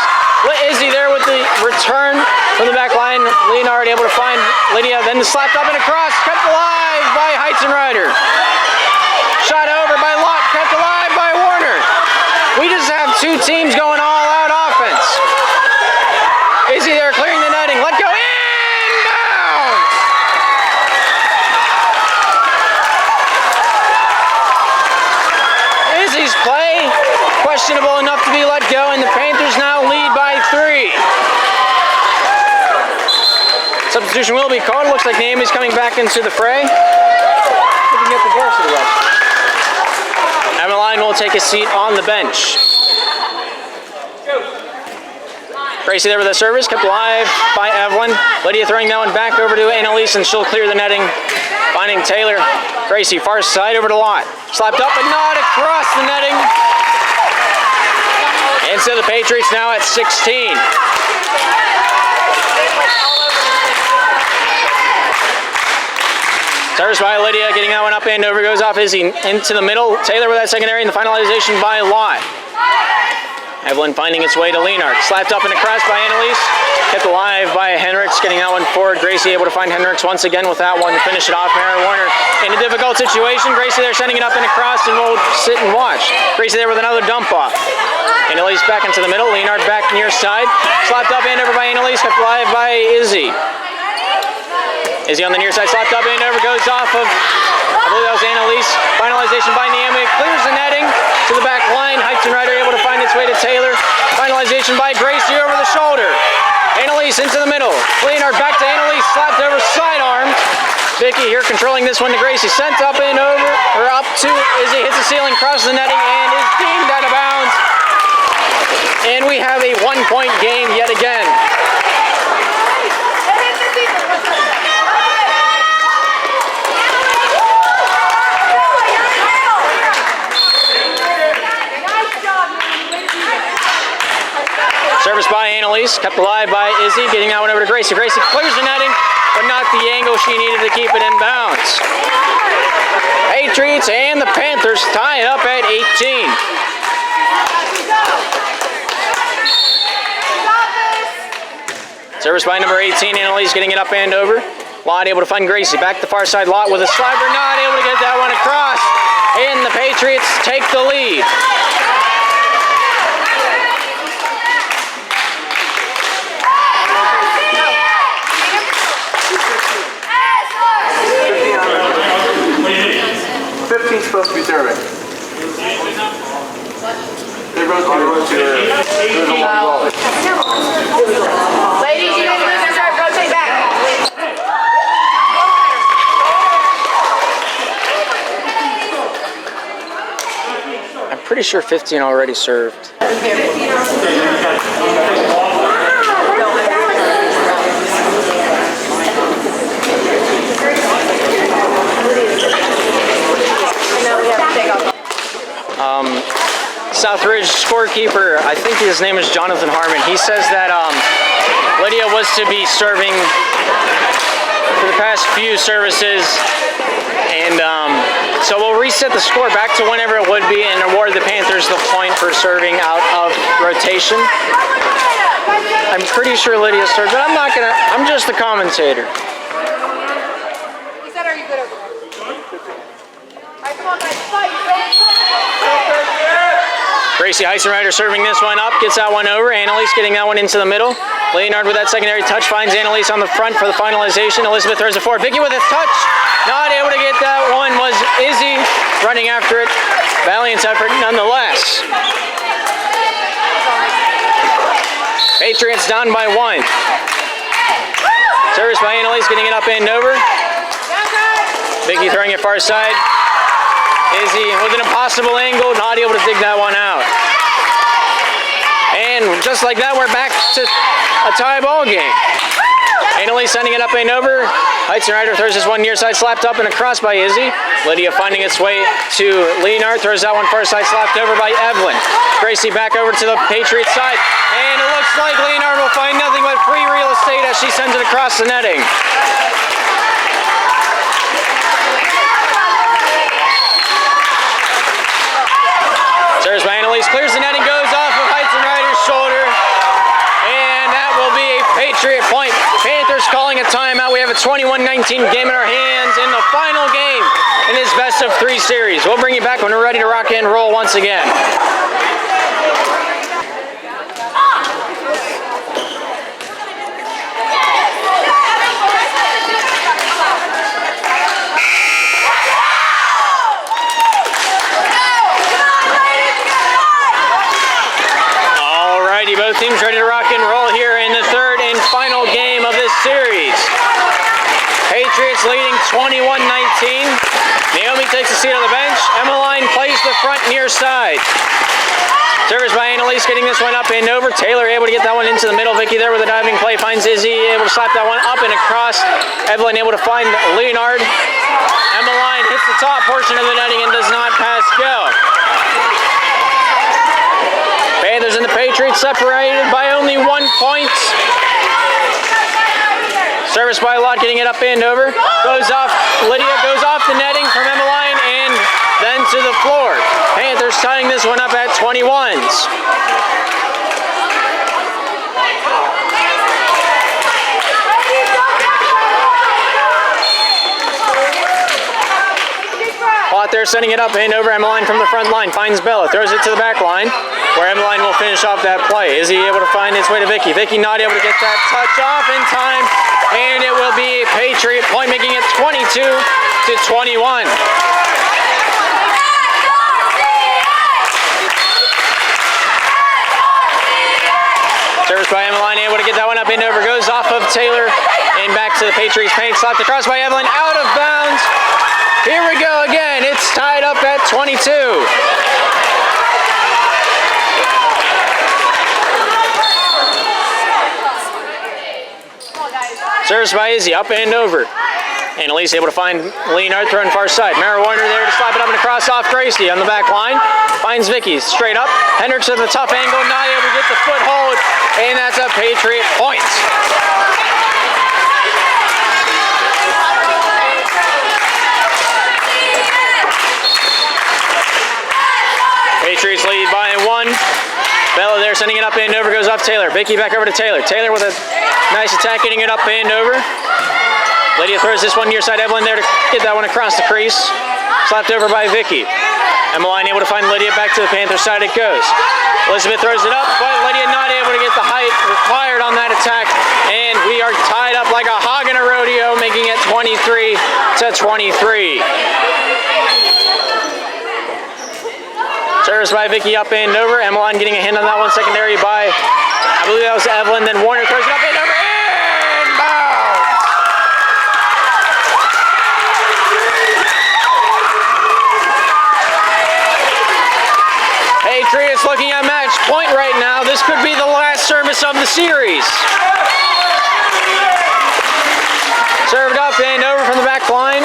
Izzy there with the return from the back line. Leonard able to find Lydia, then slapped up and across. Kept alive by Heightenrider. Shot over by Locke. Kept alive by Warner. We just have two teams going all out offense. Izzy there clearing the netting. Let go. Play questionable enough to be let go, and the Panthers now lead by 3. Substitution will be called. Looks like Naomi's coming back into the fray. We can get the Varsity left. Emmeline will take a seat on the bench. Gracie there with the service, kept alive by Evelyn. Lydia throwing that one back over to Annalise, and she'll clear the netting. Finding Taylor. Gracie far side over to Lot. Slapped up but not across the netting. And so the Patriots now at 16. Service by Lydia, getting that one up and over, goes off Izzy into the middle. Taylor with that secondary, and the finalization by Lot. Evelyn finding its way to Leonard. Slapped up and across by Annalise. Kept alive by Hendricks, getting that one forward. Gracie able to find Hendricks once again with that one to finish it off. Mara Warner in a difficult situation. Gracie there sending it up and across, and we'll sit and watch. Gracie there with another dump off. Annalise back into the middle. Leonard back near side. Slapped up and over by Annalise. Kept alive by Izzy. Izzy on the near side. Slapped up and over. Goes off of, I believe that was Annalise. Finalization by Naomi. Clears the netting to the back line. Heightenrider able to find its way to Taylor. Finalization by Gracie over the shoulder. Annalise into the middle. Leonard back to Annalise. Slapped over, sidearmed. Vicky here controlling this one to Gracie. Sent up and over, or up to Izzy. Hits the ceiling, crosses the netting, and is deemed out of bounds. And we have a 1-point game yet again. Service by Annalise, kept alive by Izzy, getting that one over to Gracie. Gracie clears the netting, but not the angle she needed to keep it in bounds. Patriots and the Panthers tie it up at 18. Service by number 18, Annalise getting it up and over. Lott able to find Gracie. Back to the far side, Lott with a slider, not able to get that one across. And the Patriots take the lead. Supposed to be serving. They rotate to Ladies, you need to move and start rotate back. I'm pretty sure 15 already served. Southridge scorekeeper, I think his name is Jonathan Harmon. He says that Lydia was to be serving for the past few services, and so we'll reset the score back to whenever it would be and award the Panthers the point for serving out of rotation. I'm pretty sure Lydia served, but I'm just the commentator. He said, are you good over there? All right, come on, guys, fight. Gracie Heisenreiter serving this one up, gets that one over. Annalise getting that one into the middle. Leonard with that secondary touch finds Annalise on the front for the finalization. Elizabeth throws it forward. Vicky with a touch. Not able to get that one was Izzy running after it. Valiant effort nonetheless. Patriots down by 1. Service by Annalise getting it up and over. Vicky throwing it far side. Izzy with an impossible angle, not able to dig that one out. And just like that, we're back to a tie ball game. Annalise sending it up and over. Heisenreiter throws this one near side, slapped up and across by Izzy. Lydia finding its way to Leonard, throws that one far side, slapped over by Evelyn. Gracie back over to the Patriots side. And it looks like Leonard will find nothing but free real estate as she sends it across the netting. Serves by Annalise, clears the netting, goes off of Heisenreiter's shoulder, and that will be a Patriot point. Panthers calling a timeout. We have a 21-19 game in our hands in the final game in this best-of-3 series. We'll bring you back when we're ready to rock and roll once again. Both teams ready to rock and roll here in the third and final game of this series. Patriots leading 21-19. Naomi takes a seat on the bench. Emmeline plays the front near side. Service by Annalise getting this one up and over. Taylor able to get that one into the middle. Vicky there with a diving play finds Izzy, able to slap that one up and across. Evelyn able to find Leonard. Emmeline hits the top portion of the netting and does not pass go. Panthers and the Patriots separated by only 1 point. Service by Lott getting it up and over. Goes off, Lydia goes off the netting from Emmeline and then to the floor. Panthers tying this one up at 21s. Lott there sending it up and over. Emmeline from the front line finds Bella, throws it to the back line, where Emmeline will finish off that play. Is he able to find its way to Vicky? Vicky not able to get that touch off in time, and it will be a Patriot point, making it 22-21. Service by Emmeline, able to get that one up and over, goes off of Taylor, and back to the Patriots paint, slapped across by Evelyn, out of bounds. Here we go again, it's tied up at 22. Service by Izzy, up and over. Annalise able to find Leonard throwing far side. Mara Warner there to slap it up and across off Gracie on the back line. Finds Vicky straight up. Hendricks with a tough angle, not able to get the foothold, and that's a Patriot point. Patriots lead by 1. Bella there sending it up and over, goes off Taylor. Vicky back over to Taylor. Taylor with a nice attack, getting it up and over. Lydia throws this one near side. Evelyn there to get that one across the crease. Slapped over by Vicky. Emmeline able to find Lydia, back to the Panthers side it goes. Elizabeth throws it up, but Lydia not able to get the height required on that attack. And we are tied up like a hog in a rodeo, making it 23-23. Service by Vicky up and over. Emmeline getting a hand on that one. Secondary by, I believe that was Evelyn. Then Warner throws it up and over. And bounds. Patriots looking at match point right now. This could be the last service of the series. Served up and over from the back line.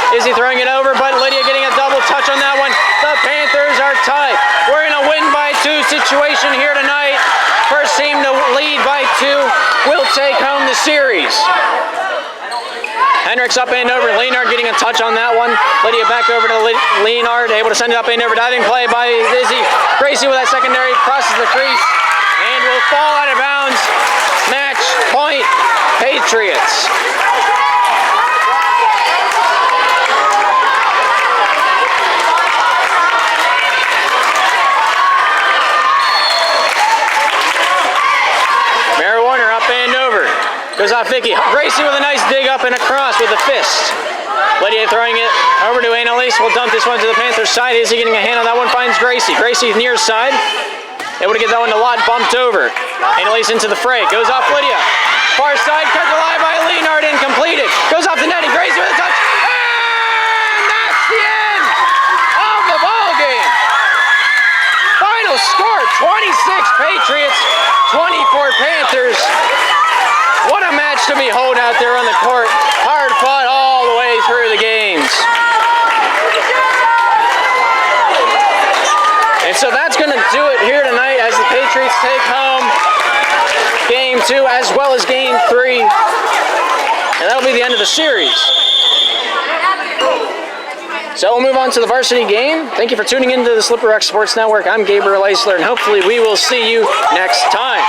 Izzy throwing it over, but Lydia getting a double touch on that one. The Panthers are tied. We're in a win by 2 situation here tonight. First team to lead by 2 will take home the series. Hendricks up and over. Leonard getting a touch on that one. Lydia back over to Leonard, able to send it up and over. Diving play by Izzy. Gracie with that secondary, crosses the crease and will fall out of bounds. Match point, Patriots. Mara Warner up and over. Goes off Vicky. Gracie with a nice dig up and across with a fist. Lydia throwing it over to Annalise. Will dump this one to the Panthers side. Izzy getting a hand on that one. Finds Gracie. Gracie near side. Able to get that one to Lott, bumped over. Annalise into the fray. Goes off Lydia. Far side, cut alive by Leonard, incompleted. Goes off the netting. Gracie with a touch. And that's the end of the ball game. Final score, 26 Patriots, 24 Panthers. What a match to behold out there on the court. Hard fought all the way through the games. And so that's going to do it here tonight as the Patriots take home Game 2 as well as Game 3. And that'll be the end of the series. So we'll move on to the varsity game. Thank you for tuning into the Slippery Rock Sports Network. I'm Gabriel Eisler, and hopefully we will see you next time.